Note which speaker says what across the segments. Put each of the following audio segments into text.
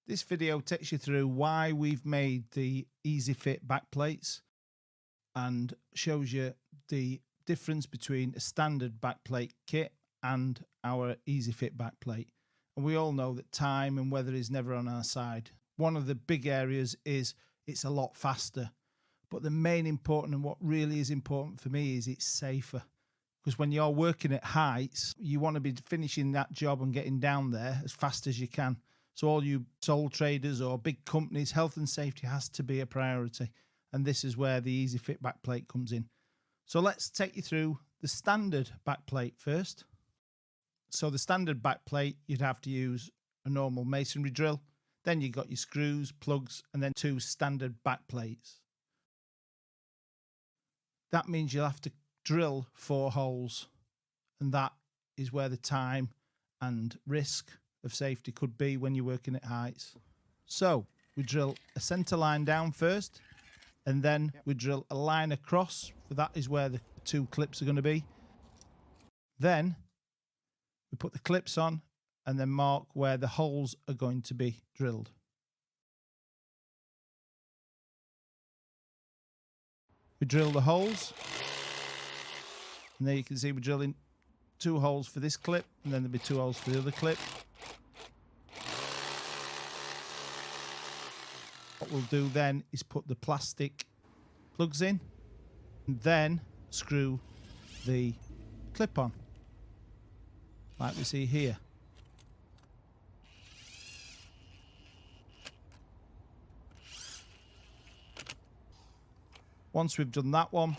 Speaker 1: This video takes you through why we've made the Easy Fit back plates and shows you the difference between a standard backplate kit and our Easy Fit backplate. And we all know that time and weather is never on our side. One of the big areas is it's a lot faster, but the main important and what really is important for me is it's safer. Because when you're working at heights, you want to be finishing that job and getting down there as fast as you can. So all you sole traders or big companies, health and safety has to be a priority. And this is where the Easy Fit backplate comes in. So let's take you through the standard backplate first. So the standard backplate, you'd have to use a normal masonry drill. Then you've got your screws, plugs, and then 2 standard backplates. That means you'll have to drill 4 holes. And that is where the time and risk of safety could be when you're working at heights. So we drill a center line down first, and then we drill a line across. That is where the 2 clips are going to be. Then we put the clips on and then mark where the holes are going to be drilled. We drill the holes, and there you can see we're drilling 2 holes for this clip, and then there'll be 2 holes for the other clip. What we'll do then is put the plastic plugs in and then screw the clip on, like we see here. Once we've done that one,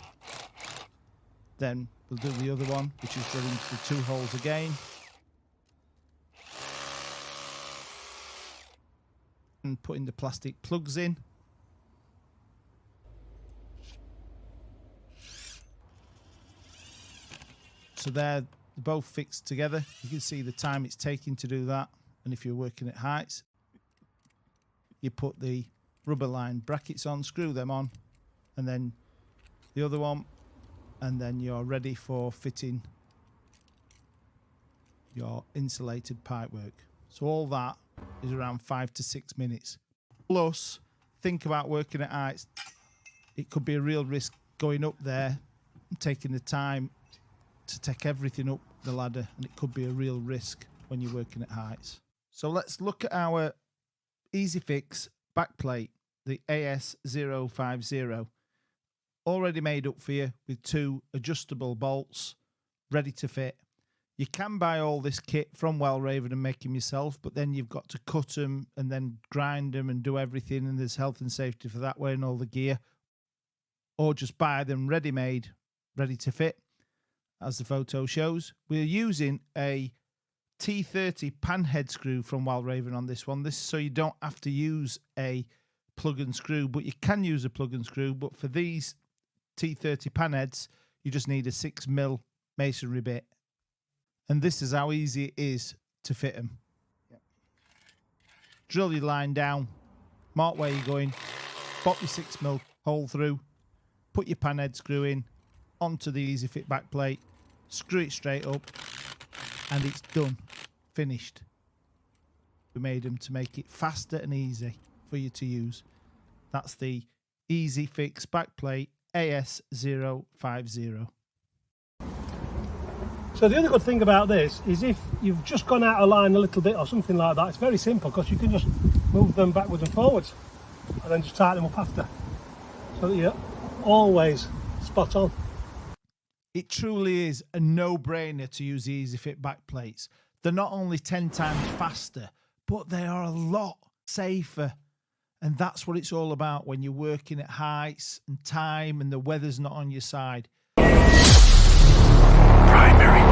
Speaker 1: then we'll do the other one, which is drilling the 2 holes again. And putting the plastic plugs in. So they're both fixed together. You can see the time it's taking to do that. And if you're working at heights, you put the rubber line brackets on, screw them on, and then the other one, and then you're ready for fitting your insulated pipework. So all that is around 5 to 6 minutes. Plus, think about working at heights. It could be a real risk going up there and taking the time to take everything up the ladder, and it could be a real risk when you're working at heights. So let's look at our Easy Fix backplate, the AS050, already made up for you with 2 adjustable bolts ready to fit. You can buy all this kit from Wellraven and make them yourself, but then you've got to cut them and then grind them and do everything, and there's health and safety for that way and all the gear. Or just buy them ready-made, ready to fit, as the photo shows. We're using a T30 pan head screw from Wellraven on this one. This is so you don't have to use a plug and screw, but you can use a plug and screw. But for these T30 pan heads, you just need a 6mm masonry bit. And this is how easy it is to fit them. Yep. Drill your line down, mark where you're going, pop your 6mm hole through, put your pan head screw in onto the Easy Fit backplate, screw it straight up, and it's done, finished. We made them to make it faster and easy for you to use. That's the Easy Fix backplate AS050.
Speaker 2: So the other good thing about this is if you've just gone out of line a little bit or something like that, it's very simple because you can just move them backwards and forwards and then just tighten them up after, so that you're always spot on.
Speaker 1: It truly is a no-brainer to use the Easy Fit backplates. They're not only 10 times faster, but they are a lot safer. And that's what it's all about when you're working at heights and time and the weather's not on your side.
Speaker 3: Primary